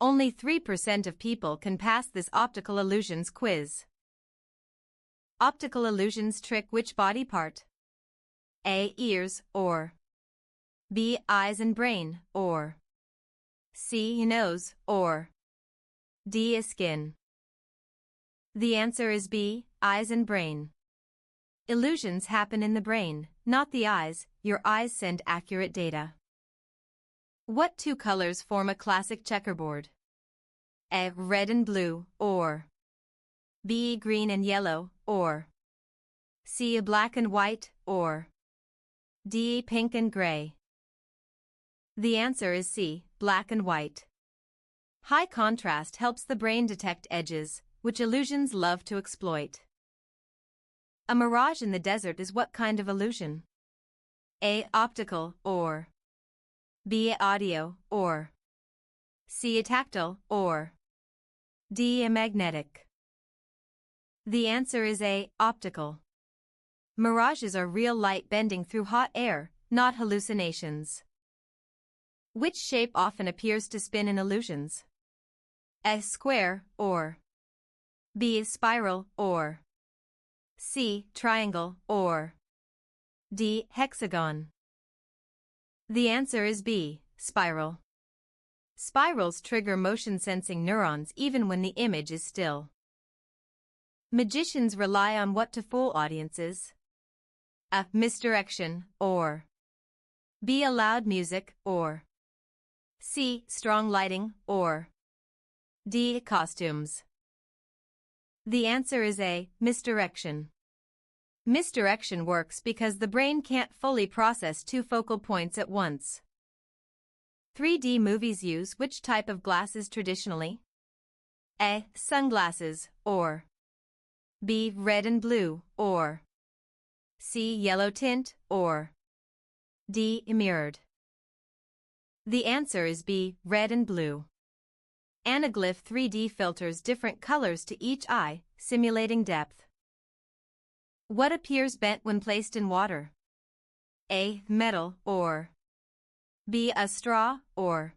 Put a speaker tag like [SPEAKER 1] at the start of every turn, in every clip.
[SPEAKER 1] Only 3% of people can pass this optical illusions quiz. Optical illusions trick which body part? A. Ears, or B. Eyes and brain, or C. Nose, or D. Skin. The answer is B. Eyes and brain. Illusions happen in the brain, not the eyes. Your eyes send accurate data. What two colors form a classic checkerboard? A. Red and blue, or B. Green and yellow, or C. Black and white, or D. Pink and gray. The answer is C. Black and white. High contrast helps the brain detect edges, which illusions love to exploit. A mirage in the desert is what kind of illusion? A. Optical, or B. Audio, or C. Tactile, or D. Magnetic. The answer is A. Optical. Mirages are real light bending through hot air, not hallucinations. Which shape often appears to spin in illusions? A. Square, or B. Spiral, or C. Triangle, or D. Hexagon. The answer is B. Spiral. Spirals trigger motion-sensing neurons even when the image is still. Magicians rely on what to fool audiences? A. Misdirection, or B. Loud music, or C. Strong lighting, or D. Costumes. The answer is A. Misdirection. Misdirection works because the brain can't fully process two focal points at once. 3D movies use which type of glasses traditionally? A. Sunglasses, or B. Red and blue, or C. Yellow tint, or D. Mirrored. The answer is B. Red and blue. Anaglyph 3D filters different colors to each eye, simulating depth. What appears bent when placed in water? A. Metal, or B. A straw, or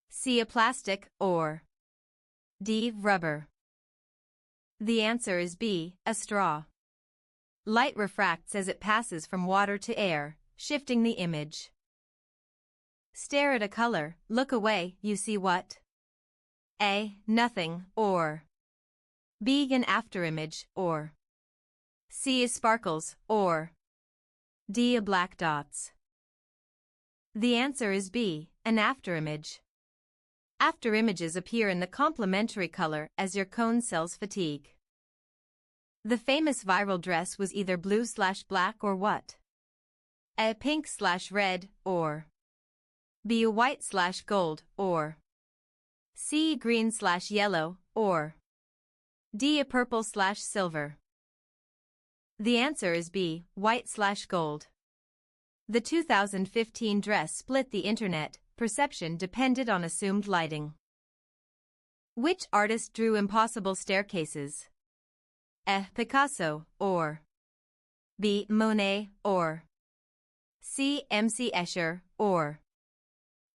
[SPEAKER 1] C. A plastic, or D. Rubber. The answer is B. A straw. Light refracts as it passes from water to air, shifting the image. Stare at a color, look away, you see what? A. Nothing, or B. An afterimage, or C. Sparkles, or D. Black dots. The answer is B. An afterimage. Afterimages appear in the complementary color as your cone cells fatigue. The famous viral dress was either blue/black or what? A. Pink/red, or B. White/gold, or C. Green/yellow, or D. Purple/silver. The answer is B. White/gold. The 2015 dress split the internet. Perception depended on assumed lighting. Which artist drew impossible staircases? A. Picasso, or B. Monet, or C. M.C. Escher, or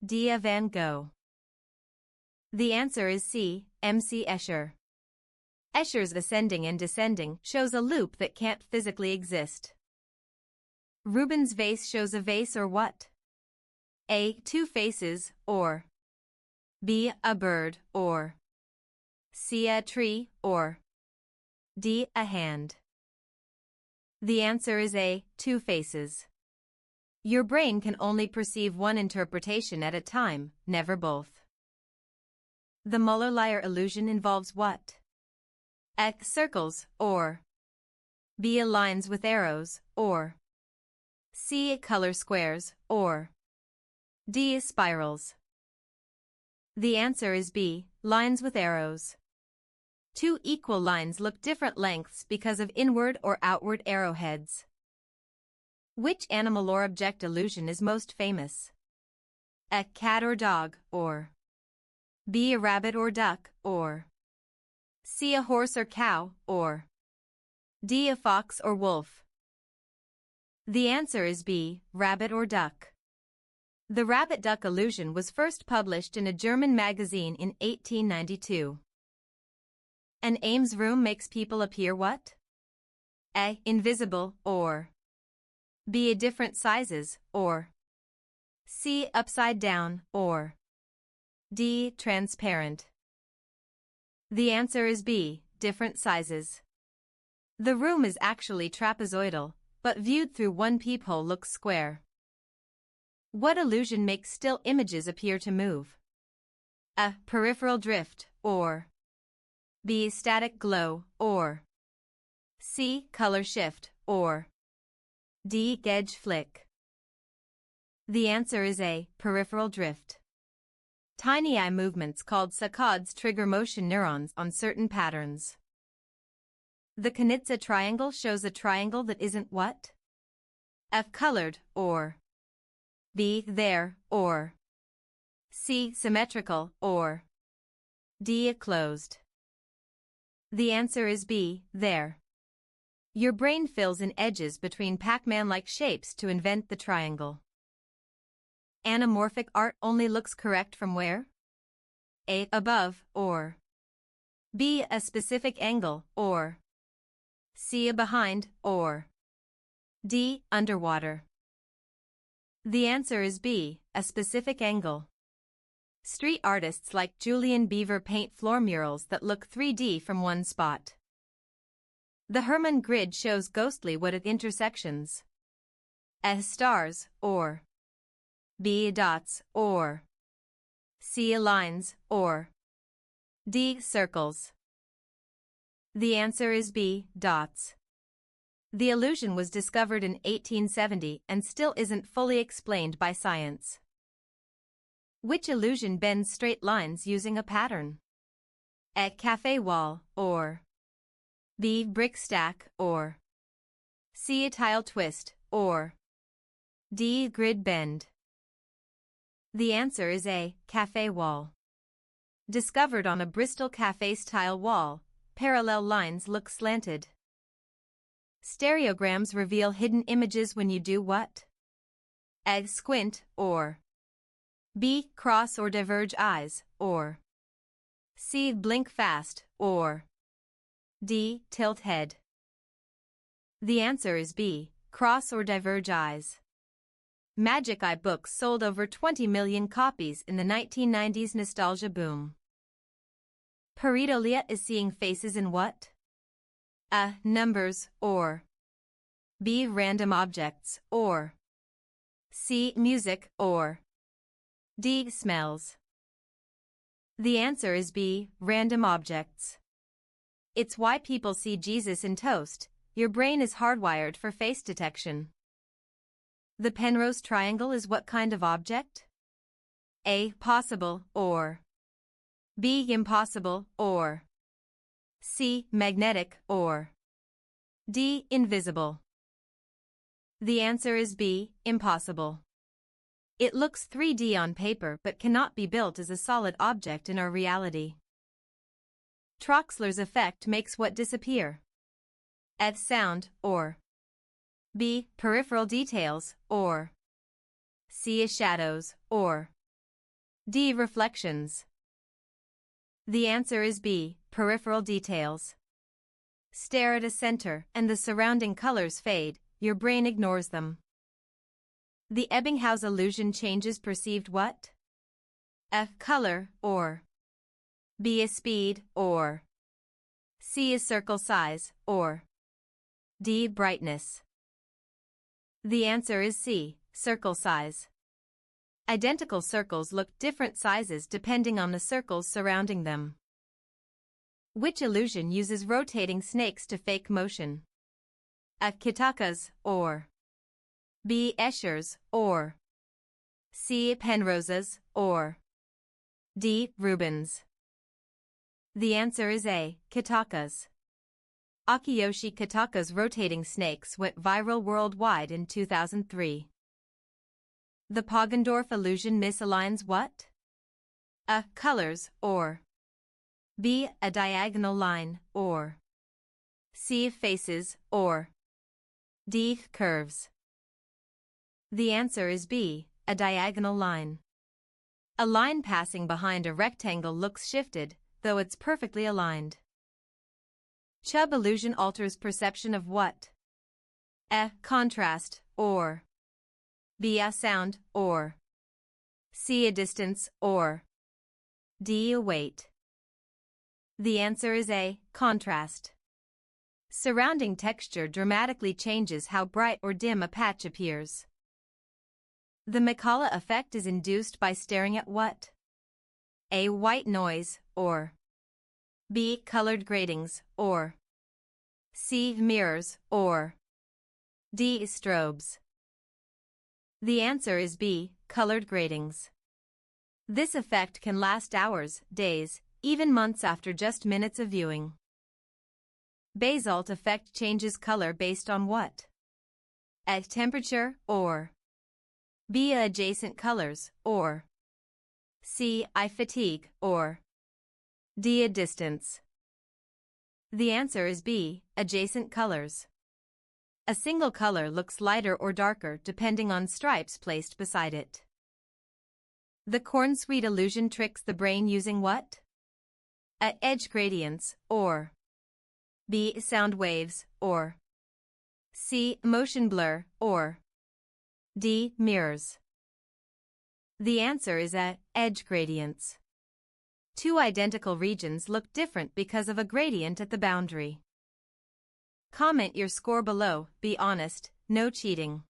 [SPEAKER 1] D. Van Gogh. The answer is C. M.C. Escher. Escher's ascending and descending shows a loop that can't physically exist. Rubens' vase shows a vase or what? A. Two faces, or B. A bird, or C. A tree, or D. A hand. The answer is A. Two faces. Your brain can only perceive one interpretation at a time, never both. The Muller-Lyer illusion involves what? A. Circles, or B. Lines with arrows, or C. Color squares, or D. Spirals. The answer is B. Lines with arrows. Two equal lines look different lengths because of inward or outward arrowheads. Which animal or object illusion is most famous? A. Cat or dog, or B. A rabbit or duck, or C. A horse or cow, or D. A fox or wolf. The answer is B. Rabbit or duck. The rabbit-duck illusion was first published in a German magazine in 1892. An Ames room makes people appear what? A. Invisible, or B. Different sizes, or C. Upside down, or D. Transparent. The answer is B. Different sizes. The room is actually trapezoidal, but viewed through one peephole looks square. What illusion makes still images appear to move? A. Peripheral drift, or B. Static glow, or C. Color shift, or D. Gauge flick. The answer is A. Peripheral drift. Tiny eye movements called saccades trigger motion neurons on certain patterns. The Kanitsa triangle shows a triangle that isn't what? F. Colored, or B. There, or C. Symmetrical, or D. Closed. The answer is B. There. Your brain fills in edges between Pac-Man-like shapes to invent the triangle. Anamorphic art only looks correct from where? A. Above, or B. A specific angle, or C. A behind, or D. Underwater. The answer is B. A specific angle. Street artists like Julian Beaver paint floor murals that look 3D from one spot. The Hermann grid shows ghostly what at intersections? A. Stars, or B. Dots, or C. Lines, or D. Circles. The answer is B. Dots. The illusion was discovered in 1870 and still isn't fully explained by science. Which illusion bends straight lines using a pattern? A. Cafe wall, or B. Brick stack, or C. Tile twist, or D. Grid bend. The answer is A. Cafe wall. Discovered on a Bristol cafe's tile wall, parallel lines look slanted. Stereograms reveal hidden images when you do what? A. Squint, or B. Cross or diverge eyes, or C. Blink fast, or D. Tilt head. The answer is B. Cross or diverge eyes. Magic Eye books sold over 20 million copies in the 1990s nostalgia boom. Pareidolia is seeing faces in what? A. Numbers, or B. Random objects, or C. Music, or D. Smells. The answer is B. Random objects. It's why people see Jesus in toast. Your brain is hardwired for face detection. The Penrose triangle is what kind of object? A. Possible, or B. Impossible, or C. Magnetic, or D. Invisible. The answer is B. Impossible. It looks 3D on paper but cannot be built as a solid object in our reality. Troxler's effect makes what disappear? A. Sound, or B. Peripheral details, or C. Shadows, or D. Reflections. The answer is B. Peripheral details. Stare at a center and the surrounding colors fade, your brain ignores them. The Ebbinghaus illusion changes perceived what? A. Color, or B. A speed, or C. A circle size, or D. Brightness. The answer is C. Circle size. Identical circles look different sizes depending on the circles surrounding them. Which illusion uses rotating snakes to fake motion? A. Kitakas, or B. Eschers, or C. Penroses, or D. Rubens. The answer is A. Kitakas. Akiyoshi Kitaka's rotating snakes went viral worldwide in 2003. The Poggendorf illusion misaligns what? A. Colors, or B. A diagonal line, or C. Faces, or D. Curves. The answer is B. a diagonal line. A line passing behind a rectangle looks shifted, though it's perfectly aligned. Chubb illusion alters perception of what? A. Contrast, or B. A sound, or C. A distance, or D. A weight. The answer is A. Contrast. Surrounding texture dramatically changes how bright or dim a patch appears. The Mikala effect is induced by staring at what? A. White noise, or B. Colored gratings, or C. Mirrors, or D. Strobes. The answer is B. Colored gratings. This effect can last hours, days, even months after just minutes of viewing. Basalt effect changes color based on what? A. Temperature, or B. Adjacent colors, or C. Eye fatigue, or D. A distance. The answer is B. Adjacent colors. A single color looks lighter or darker depending on stripes placed beside it. The corn-sweet illusion tricks the brain using what? A. Edge gradients, or B. Sound waves, or C. Motion blur, or D. Mirrors. The answer is A. Edge gradients. Two identical regions look different because of a gradient at the boundary. Comment your score below, be honest, no cheating.